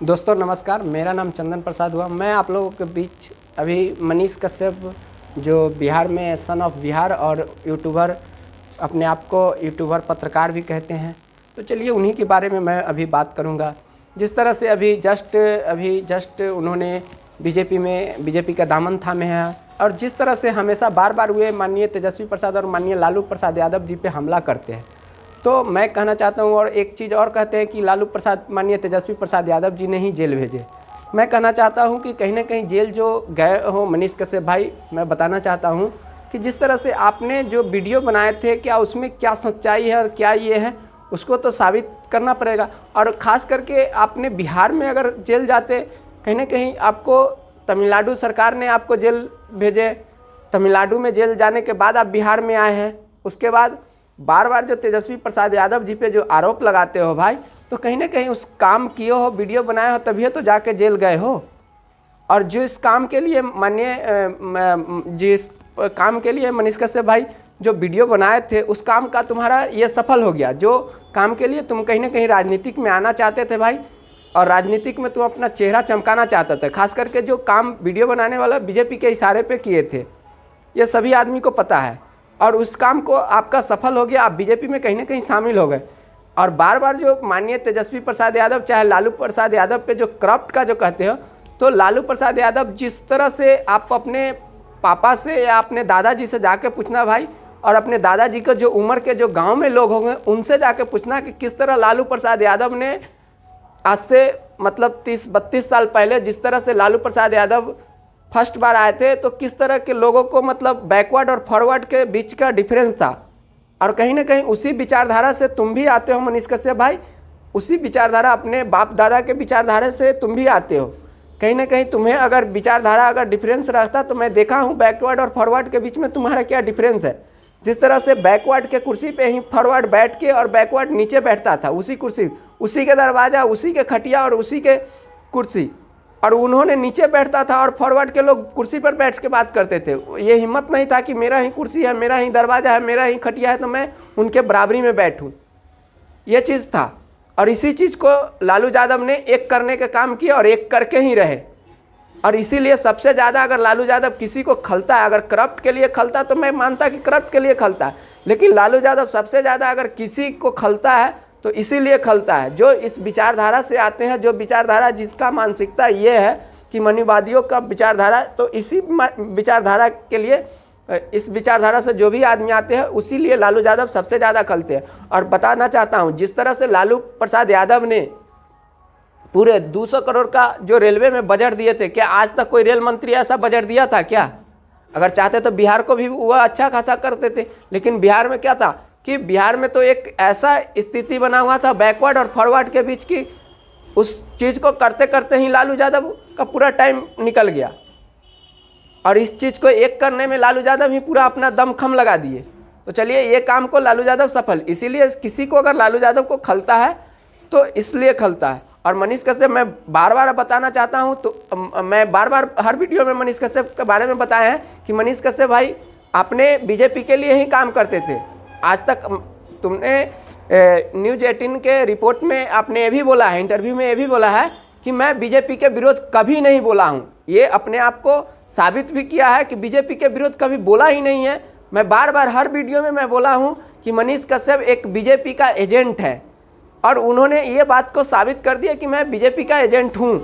दोस्तों नमस्कार, मेरा नाम चंदन प्रसाद हुआ। मैं आप लोगों के बीच अभी मनीष कश्यप जो बिहार में सन ऑफ बिहार और यूट्यूबर, अपने आप को यूट्यूबर पत्रकार भी कहते हैं, तो चलिए उन्हीं के बारे में मैं अभी बात करूंगा। जिस तरह से अभी जस्ट उन्होंने बीजेपी का दामन थामे हैं और जिस तरह से हमेशा बार बार वे माननीय तेजस्वी प्रसाद और माननीय लालू प्रसाद यादव जी पे हमला करते हैं, तो मैं कहना चाहता हूं। और एक चीज़ और कहते हैं कि लालू प्रसाद माननीय तेजस्वी प्रसाद यादव जी ने ही जेल भेजे। मैं कहना चाहता हूं कि कहीं ना कहीं जेल जो गए हो मनीष कश्यप भाई, मैं बताना चाहता हूं कि जिस तरह से आपने जो वीडियो बनाए थे, क्या उसमें क्या सच्चाई है और क्या ये है, उसको तो साबित करना पड़ेगा। और ख़ास करके आपने बिहार में अगर जेल जाते, कहीं ना कहीं आपको तमिलनाडु सरकार ने आपको जेल भेजे, तमिलनाडु में जेल जाने के बाद आप बिहार में आए हैं। उसके बाद बार बार जो तेजस्वी प्रसाद यादव जी पे जो आरोप लगाते हो भाई, तो कहीं ना कहीं उस काम किए हो, वीडियो बनाए हो, तभी तो जाके जेल गए हो। और जिस काम के लिए जिस काम के लिए मनीष कश्यप भाई जो वीडियो बनाए थे, उस काम का तुम्हारा ये सफल हो गया। जो काम के लिए तुम कहीं ना कहीं राजनीतिक में आना चाहते थे भाई, और राजनीतिक में तुम अपना चेहरा चमकाना चाहते थे, खास करके जो काम वीडियो बनाने वाला बीजेपी के इशारे पे किए थे, ये सभी आदमी को पता है। और उस काम को आपका सफल हो गया, आप बीजेपी में कहीं ना कहीं शामिल हो गए। और बार बार जो माननीय तेजस्वी प्रसाद यादव चाहे लालू प्रसाद यादव पे जो करप्ट का जो कहते हो, तो लालू प्रसाद यादव जिस तरह से आप अपने पापा से या अपने दादाजी से जाके पूछना भाई, और अपने दादाजी के जो उम्र के जो गांव में लोग होंगे उनसे जाके पूछना कि किस तरह लालू प्रसाद यादव ने आज से मतलब 30-32 साल पहले जिस तरह से लालू प्रसाद यादव फर्स्ट बार आए थे, तो किस तरह के लोगों को मतलब बैकवर्ड और फॉरवर्ड के बीच का डिफरेंस था। और कहीं ना कहीं उसी विचारधारा से तुम भी आते हो मनीष कश्यप भाई, उसी विचारधारा अपने बाप दादा के विचारधारा से तुम भी आते हो। कहीं ना कहीं तुम्हें अगर विचारधारा अगर डिफरेंस रहता, तो मैं देखा हूँ बैकवर्ड और फॉरवर्ड के बीच में तुम्हारा क्या डिफरेंस है। जिस तरह से बैकवर्ड के कुर्सी पे ही फॉरवर्ड बैठ के और बैकवर्ड नीचे बैठता था, उसी कुर्सी, उसी के दरवाज़ा, उसी के खटिया और उसी के कुर्सी, और उन्होंने नीचे बैठता था और फॉरवर्ड के लोग कुर्सी पर बैठ के बात करते थे। ये हिम्मत नहीं था कि मेरा ही कुर्सी है, मेरा ही दरवाज़ा है, मेरा ही खटिया है, तो मैं उनके बराबरी में बैठूं। ये चीज़ था। और इसी चीज़ को लालू यादव ने एक करने का काम किया और एक करके ही रहे। और इसीलिए सबसे ज़्यादा अगर लालू यादव किसी को खलता है, अगर करप्ट के लिए खलता, तो मैं मानता कि करप्ट के लिए खलता है, लेकिन लालू यादव सबसे ज़्यादा अगर किसी को खलता है तो इसीलिए खलता है जो इस विचारधारा से आते हैं, जो विचारधारा जिसका मानसिकता ये है कि मनुवादियों का विचारधारा, तो इसी विचारधारा के लिए, इस विचारधारा से जो भी आदमी आते हैं, उसी लिए लालू यादव सबसे ज़्यादा खलते हैं। और बताना चाहता हूँ, जिस तरह से लालू प्रसाद यादव ने पूरे 200 करोड़ का जो रेलवे में बजट दिए थे, क्या आज तक कोई रेल मंत्री ऐसा बजट दिया था क्या? अगर चाहते तो बिहार को भी वह अच्छा खासा करते थे, लेकिन बिहार में क्या था कि बिहार में तो एक ऐसा स्थिति बना हुआ था बैकवर्ड और फॉरवर्ड के बीच की, उस चीज़ को करते करते ही लालू यादव का पूरा टाइम निकल गया। और इस चीज़ को एक करने में लालू यादव ही पूरा अपना दमखम लगा दिए। तो चलिए, ये काम को लालू यादव सफल। इसीलिए किसी को अगर लालू यादव को खलता है तो इसलिए खलता है। और मनीष कश्यप, मैं बार बार बताना चाहता हूँ, तो मैं बार बार हर वीडियो में मनीष कश्यप के बारे में बताया है कि मनीष कश्यप भाई आपने बीजेपी के लिए ही काम करते थे। आज तक तुमने न्यूज़ 18 के रिपोर्ट में आपने ये भी बोला है, इंटरव्यू में ये भी बोला है कि मैं बीजेपी के विरोध कभी नहीं बोला हूँ। ये अपने आप को साबित भी किया है कि बीजेपी के विरोध कभी बोला ही नहीं है। मैं बार बार हर वीडियो में मैं बोला हूँ कि मनीष कश्यप एक बीजेपी का एजेंट है, और उन्होंने ये बात को साबित कर दिया कि मैं बीजेपी का एजेंट हूँ।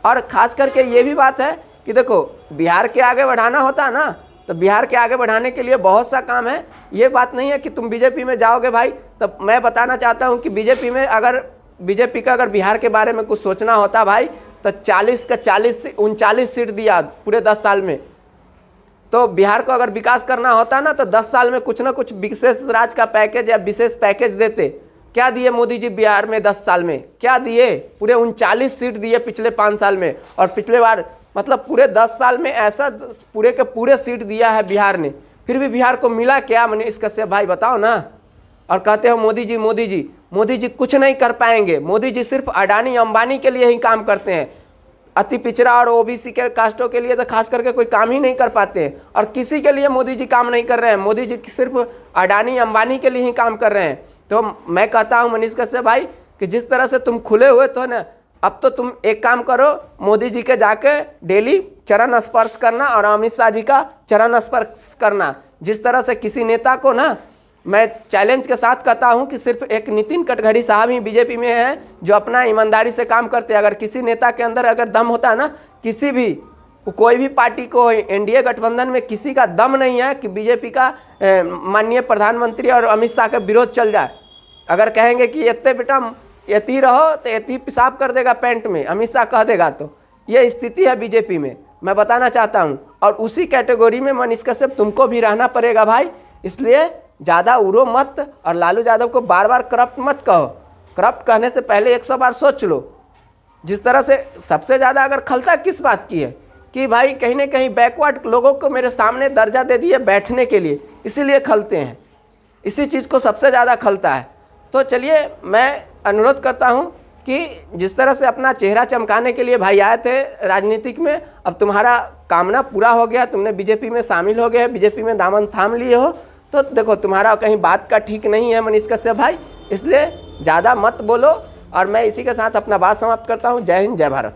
और ख़ास करके ये भी बात है कि देखो, बिहार के आगे बढ़ाना होता है ना, तो बिहार के आगे बढ़ाने के लिए बहुत सा काम है। ये बात नहीं है कि तुम बीजेपी में जाओगे भाई। तो मैं बताना चाहता हूँ कि बीजेपी में अगर बीजेपी का अगर बिहार के बारे में कुछ सोचना होता भाई, तो 40 का 39 सीट दिया पूरे 10 साल में। तो बिहार को अगर विकास करना होता ना, तो 10 साल में कुछ ना कुछ विशेष राज का पैकेज या विशेष पैकेज देते। क्या दिए मोदी जी बिहार में 10 साल में? क्या दिए? पूरे 39 सीट दिए पिछले 5 साल में। और पिछले बार मतलब पूरे 10 साल में ऐसा पूरे के पूरे सीट दिया है बिहार ने, फिर भी बिहार को मिला क्या मनीष कश्यप भाई, बताओ ना। और कहते हो मोदी जी मोदी जी, मोदी जी कुछ नहीं कर पाएंगे। मोदी जी सिर्फ अडानी अंबानी के लिए ही काम करते हैं। अति पिछड़ा और ओबीसी के कास्टों के लिए तो खास करके कोई काम ही नहीं कर पाते हैं। और किसी के लिए मोदी जी काम नहीं कर रहे हैं। मोदी जी सिर्फ अडानी अंबानी के लिए ही काम कर रहे हैं। तो मैं कहता हूं मनीष कश्यप भाई कि जिस तरह से तुम खुले हुए तो ना अब तो तुम एक काम करो, मोदी जी के जाके डेली चरण स्पर्श करना और अमित शाह जी का चरण स्पर्श करना। जिस तरह से किसी नेता को ना मैं चैलेंज के साथ कहता हूं कि सिर्फ एक नितिन गडकरी साहब ही बीजेपी में हैं जो अपना ईमानदारी से काम करते हैं। अगर किसी नेता के अंदर अगर दम होता है ना, किसी भी कोई भी पार्टी को एनडीए गठबंधन में किसी का दम नहीं है कि बीजेपी का माननीय प्रधानमंत्री और अमित शाह का विरोध चल जाए। अगर कहेंगे कि इतने बेटा यती रहो तो यती पेशाब कर देगा पैंट में, अमित शाह कह देगा, तो ये स्थिति है बीजेपी में, मैं बताना चाहता हूँ। और उसी कैटेगरी में मनीष कश्यप तुमको भी रहना पड़ेगा भाई। इसलिए ज़्यादा उड़ो मत और लालू यादव को बार बार करप्ट मत कहो। करप्ट कहने से पहले 100 बार सोच लो। जिस तरह से सबसे ज़्यादा अगर खलता किस बात की है कि भाई कहीं ना कहीं बैकवर्ड लोगों को मेरे सामने दर्जा दे दिए बैठने के लिए, इसीलिए खलते हैं, इसी चीज़ को सबसे ज़्यादा खलता है। तो चलिए मैं अनुरोध करता हूं कि जिस तरह से अपना चेहरा चमकाने के लिए भाई आए थे राजनीतिक में, अब तुम्हारा कामना पूरा हो गया, तुमने बीजेपी में शामिल हो गए, बीजेपी में दामन थाम लिए हो, तो देखो तुम्हारा कहीं बात का ठीक नहीं है मनीष कश्यप भाई, इसलिए ज़्यादा मत बोलो। और मैं इसी के साथ अपना बात समाप्त करता हूँ। जय हिंद, जय भारत।